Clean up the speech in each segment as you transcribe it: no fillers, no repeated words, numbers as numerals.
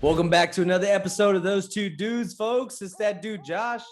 Welcome back to another episode of Those Two Dudes, folks. It's that dude, Josh.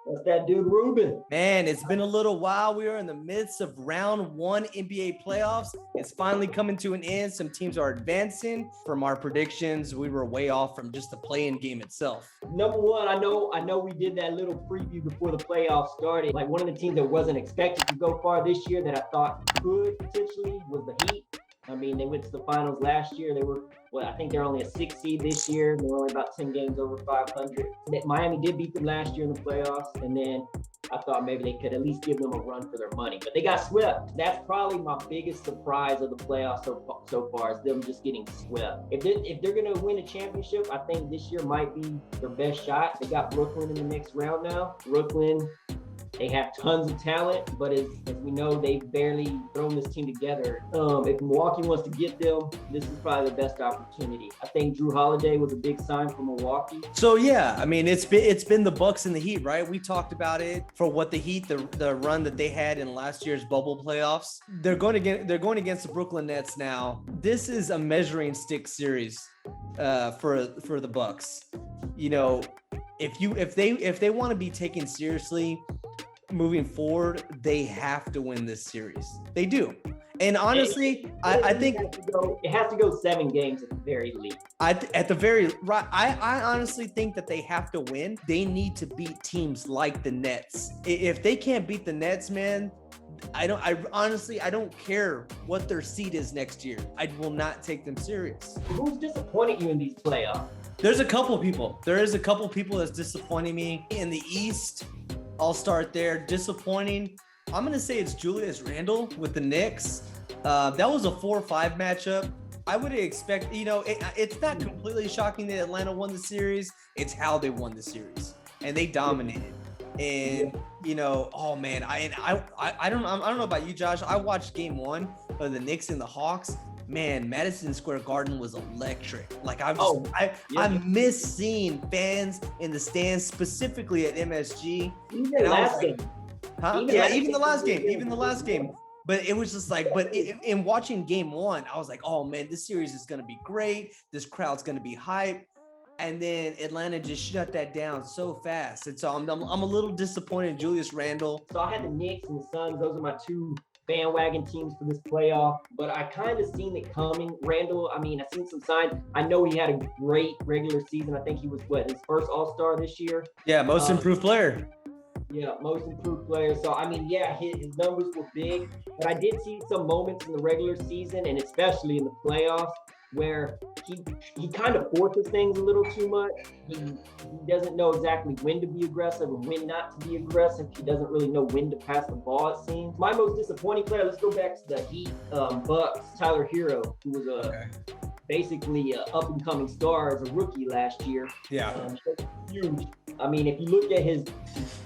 That's that dude, Ruben. Man, it's been a little while. We are in the midst of round one NBA playoffs. It's finally coming to an end. Some teams are advancing. From our predictions, we were way off from just the play-in game itself. Number one, I know we did that little preview before the playoffs started. Like, one of the teams that wasn't expected to go far this year that I thought could potentially was the Heat. I mean, they went to the finals last year. They were, I think they're only a 6 seed this year. They're only about 10 games over 500. Miami did beat them last year in the playoffs, and then I thought maybe they could at least give them a run for their money. But they got swept. That's probably my biggest surprise of the playoffs so far, is them just getting swept. If they're going to win a championship, I think this year might be their best shot. They got Brooklyn in the next round now. Brooklyn, they have tons of talent, but as we know, they've barely thrown this team together. If Milwaukee wants to get them, this is probably the best opportunity. I think Drew Holiday was a big sign for Milwaukee. So yeah, I mean, it's been the Bucks and the Heat, right? We talked about it for what the Heat, the run that they had in last year's bubble playoffs. They're going against the Brooklyn Nets now. This is a measuring stick series for the Bucks. You know, if they want to be taken seriously moving forward, they have to win this series. They do. And honestly, I think it has to go 7 games at the very least. I honestly think that they have to win. They need to beat teams like the Nets. If they can't beat the Nets, man, I honestly don't care what their seed is next year. I will not take them serious. Who's disappointed you in these playoffs? There's a couple people. There is a couple people that's disappointing me in the East. I'll start there. Disappointing. I'm going to say it's Julius Randle with the Knicks. That was a 4-5 matchup. I would expect, it's not completely shocking that Atlanta won the series. It's how they won the series. And they dominated. And, oh man, I don't know about you, Josh. I watched game 1 of the Knicks and the Hawks. Man, Madison Square Garden was electric. Like I miss seeing fans in the stands, specifically at MSG. Even the last game. Even the last game. But it was just like, in watching game 1, I was like, oh man, this series is going to be great. This crowd's going to be hype. And then Atlanta just shut that down so fast. And so I'm a little disappointed in Julius Randle. So I had the Knicks and the Suns. Those are my 2 bandwagon teams for this playoff, but I kind of seen it coming. Randall, I seen some signs. I know he had a great regular season. I think he was his first All-Star this year. Yeah, most improved player. Yeah, most improved player. So his numbers were big, but I did see some moments in the regular season and especially in the playoffs where he kind of forces things a little too much. He doesn't know exactly when to be aggressive and when not to be aggressive. He doesn't really know when to pass the ball, it seems. My most disappointing player, let's go back to the Heat, Bucks, Tyler Hero, who was basically an up-and-coming star as a rookie last year. Yeah. Huge. If you look at his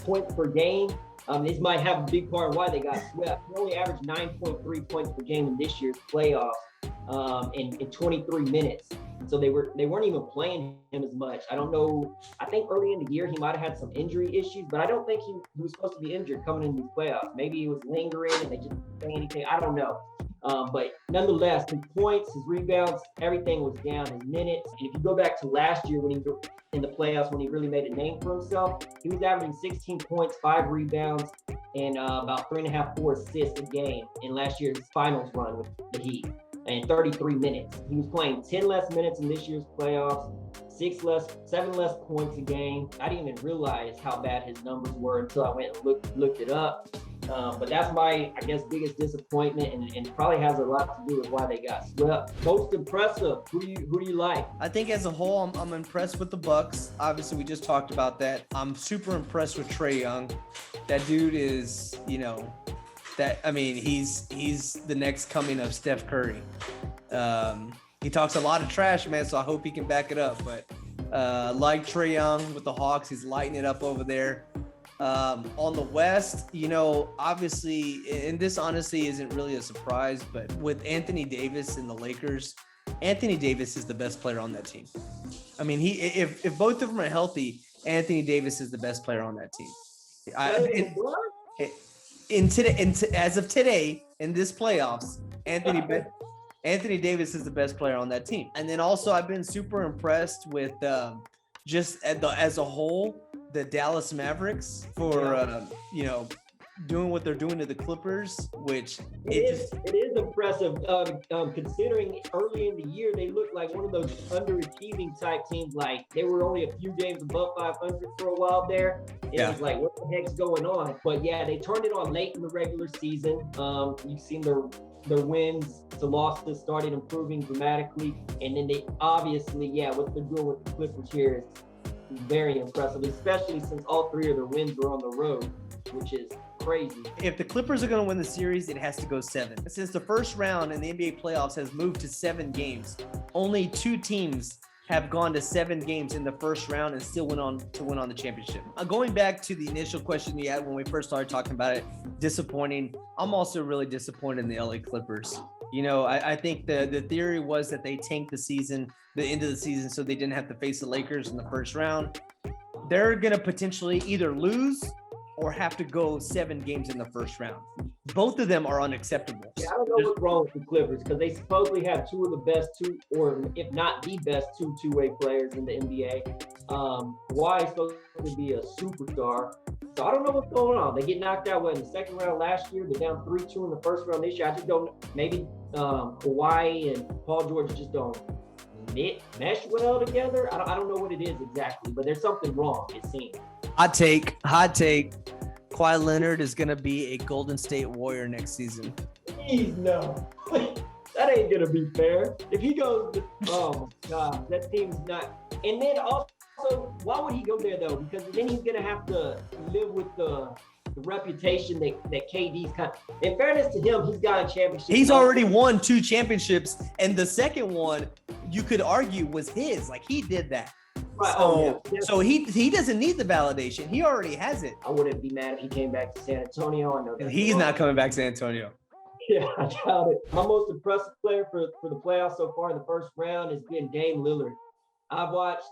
points per game, this might have a big part of why they got swept. He only averaged 9.3 points per game in this year's playoffs. In 23 minutes. So they weren't even playing him as much. I don't know. I think early in the year he might have had some injury issues, but I don't think he was supposed to be injured coming into these playoffs. Maybe he was lingering and they just didn't say anything. I don't know. But nonetheless, his points, his rebounds, everything was down. His minutes. And if you go back to last year when he in the playoffs, when he really made a name for himself, he was averaging 16 points, 5 rebounds, and about 3.5, 4 assists a game in last year's finals run with the Heat. And 33 minutes. He was playing 10 less minutes in this year's playoffs, 7 less points a game. I didn't even realize how bad his numbers were until I went and looked it up. But that's my, biggest disappointment, and probably has a lot to do with why they got swept. Most impressive. Who do you like? I think as a whole, I'm impressed with the Bucks. Obviously, we just talked about that. I'm super impressed with Trae Young. That dude is, he's the next coming of Steph Curry. He talks a lot of trash, man, so I hope he can back it up. But like Trae Young with the Hawks, he's lighting it up over there. On the West, obviously, and this honestly isn't really a surprise, but with Anthony Davis and the Lakers, Anthony Davis is the best player on that team. If both of them are healthy, Anthony Davis is the best player on that team. As of today, in this playoffs, Anthony Davis is the best player on that team. And then also I've been super impressed with just as a whole, the Dallas Mavericks for, doing what they're doing to the Clippers, which it is impressive considering early in the year they looked like one of those underachieving type teams. Like they were only a few games above 500 for a while there. It was like, what the heck's going on? But yeah, they turned it on late in the regular season. You've seen their wins to losses started improving dramatically, and then they obviously, what they're doing with the Clippers here is very impressive, especially since all three of their wins were on the road, which is crazy. If the Clippers are going to win the series, it has to go 7. Since the first round in the NBA playoffs has moved to 7 games, only 2 teams have gone to 7 games in the first round and still went on to win on the championship. Going back to the initial question you had when we first started talking about it, disappointing. I'm also really disappointed in the LA Clippers. I think the theory was that they tanked the end of the season, so they didn't have to face the Lakers in the first round. They're going to potentially either lose or have to go 7 games in the first round. Both of them are unacceptable. Yeah, I don't know what's wrong with the Clippers because they supposedly have 2 of the best 2, or if not the best 2 two-way players in the NBA. Kawhi is supposed to be a superstar. So I don't know what's going on. They get knocked out in the second round last year. They're down 3-2 in the first round this year. I just don't. Maybe Kawhi and Paul George just don't mesh well together. I don't know what it is exactly, but there's something wrong, it seems. Hot take. Kawhi Leonard is going to be a Golden State Warrior next season. Please, no. That ain't going to be fair. If he goes, oh my God, that team's not. And then also, why would he go there though? Because then he's going to have to live with the reputation that KD's kind of. In fairness to him, he's got a championship. He's already won 2 championships, and the second one, you could argue, was his. Like, he did that. Right. So he doesn't need the validation. He already has it. I wouldn't be mad if he came back to San Antonio. I know that he's not coming back to San Antonio. Yeah, I doubt it. My most impressive player for the playoffs so far in the first round has been Dame Lillard. I've watched,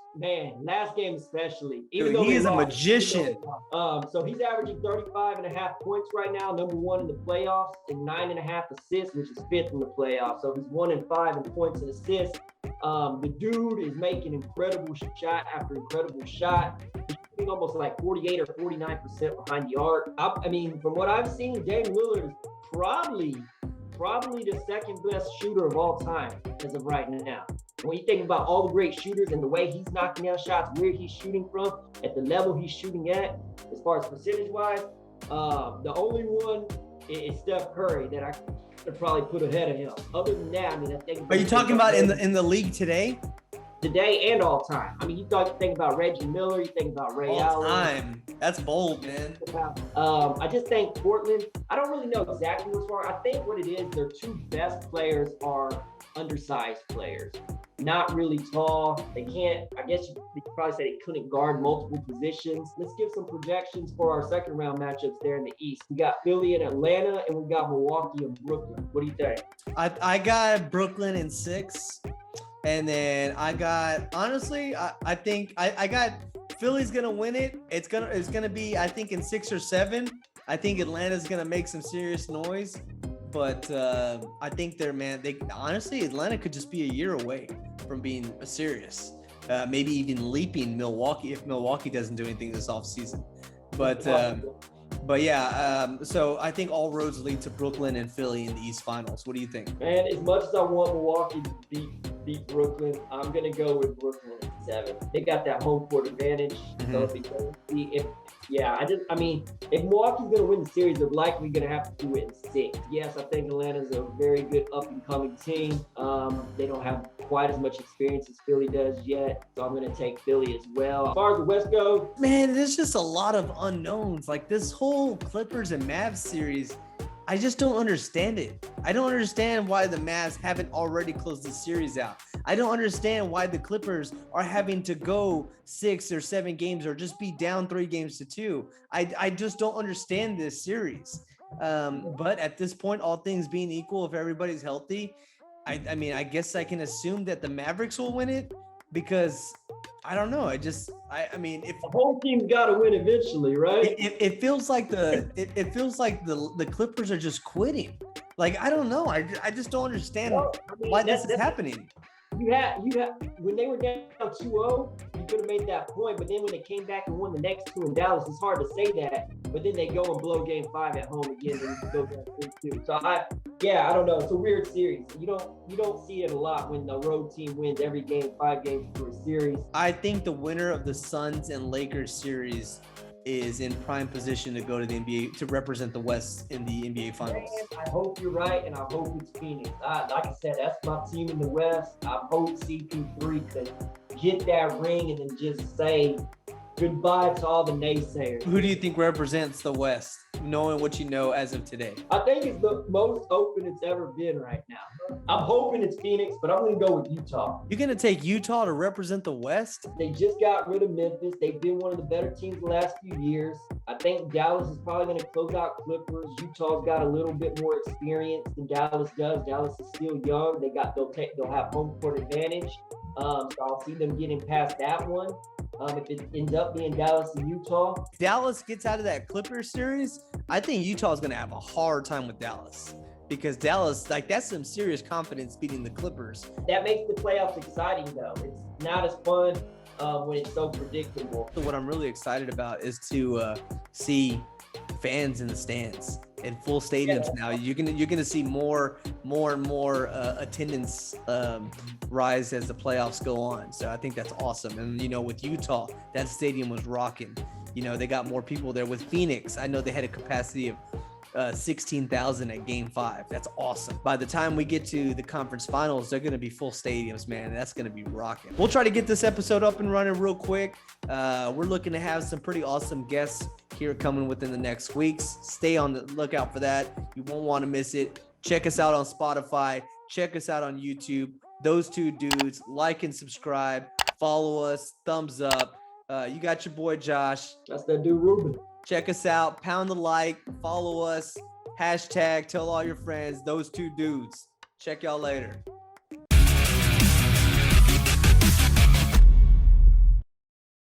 last game especially. Dude, he is a magician. So he's averaging 35.5 points right now, number 1 in the playoffs, and 9.5 assists, which is 5th in the playoffs. So he's 1 in 5 in points and assists. The dude is making incredible shot after incredible shot. He's shooting almost like 48 or 49% behind the arc. I mean, from what I've seen, Dame Lillard is probably the second best shooter of all time as of right now. When you think about all the great shooters and the way he's knocking down shots, where he's shooting from, at the level he's shooting at, as far as percentage-wise, the only one is Steph Curry that I could probably put ahead of him. Other than that, I mean, I think. Are you talking about in the league today? Today and all time. I mean, you think about Reggie Miller, you think about Ray Allen. All time. That's bold, man. I just think Portland, I don't really know exactly what's wrong. I think what it is, their 2 best players are undersized players. Not really tall. They can't, I guess you could probably say they couldn't guard multiple positions. Let's give some projections for our second round matchups there in the East. We got Philly and Atlanta, and we got Milwaukee and Brooklyn. What do you think? I got Brooklyn in 6. And then I got, honestly, I think I got Philly's going to win it. It's going to be, I think, in 6 or 7. I think Atlanta's going to make some serious noise. But I think honestly, Atlanta could just be a year away from being serious. Maybe even leaping Milwaukee if Milwaukee doesn't do anything this offseason. But yeah, so I think all roads lead to Brooklyn and Philly in the East Finals. What do you think? Man, as much as I want Milwaukee to beat Brooklyn, I'm going to go with Brooklyn at 7. They got that home court advantage. So if Milwaukee's going to win the series, they're likely going to have to do it in 6. Yes, I think Atlanta's a very good up-and-coming team. They don't have quite as much experience as Philly does yet, so I'm going to take Philly as well. As far as the West goes, man, there's just a lot of unknowns. Like this whole Clippers and Mavs series, I just don't understand it. I don't understand why the Mavs haven't already closed the series out. I don't understand why the Clippers are having to go 6 or 7 games or just be down 3 games to 2. I just don't understand this series. But at this point, all things being equal, if everybody's healthy, I mean, I guess I can assume that the Mavericks will win it because I don't know. I mean, if the whole team's got to win eventually, right? It feels like the Clippers are just quitting. Like, I don't know. I just don't understand Well, I mean, why this is happening. You had when they were down 2-0, you could have made that point. But then when they came back and won the next two in Dallas, it's hard to say that. But then they go and blow Game 5 at home again, and you go down 3-2. So I don't know. It's a weird series. You don't see it a lot when the road team wins every game, 5 games for a series. I think the winner of the Suns and Lakers series is in prime position to go to the NBA to represent the West in the NBA Finals. Man, I hope you're right, and I hope it's Phoenix. Like I said, that's my team in the West. I hope CP3 could get that ring and then just say goodbye to all the naysayers. Who do you think represents the West, knowing what you know as of today? I think it's the most open it's ever been right now. I'm hoping it's Phoenix, but I'm going to go with Utah. You're going to take Utah to represent the West? They just got rid of Memphis. They've been one of the better teams the last few years. I think Dallas is probably going to close out Clippers. Utah's got a little bit more experience than Dallas does. Dallas is still young. They'll have home court advantage. So I'll see them getting past that one. If it ends up being Dallas and Utah. If Dallas gets out of that Clippers series, I think Utah's going to have a hard time with Dallas. Because Dallas, that's some serious confidence beating the Clippers. That makes the playoffs exciting, though. It's not as fun when it's so predictable. So what I'm really excited about is to see fans in the stands in full stadiums now. You're gonna see more and more attendance rise as the playoffs go on. So I think that's awesome. And with Utah, that stadium was rocking. They got more people there. With Phoenix, I know they had a capacity of 16,000 at Game 5. That's awesome. By the time we get to the conference finals, they're going to be full stadiums, man. That's going to be rocking. We'll try to get this episode up and running real quick. We're looking to have some pretty awesome guests here coming within the next weeks. Stay on the lookout for that. You won't want to miss it. Check us out on Spotify. Check us out on YouTube. Those two dudes, like and subscribe. Follow us. Thumbs up. You got your boy Josh. That's that dude Ruben. Check us out. Pound the like. Follow us. Hashtag. Tell all your friends. Those two dudes. Check y'all later.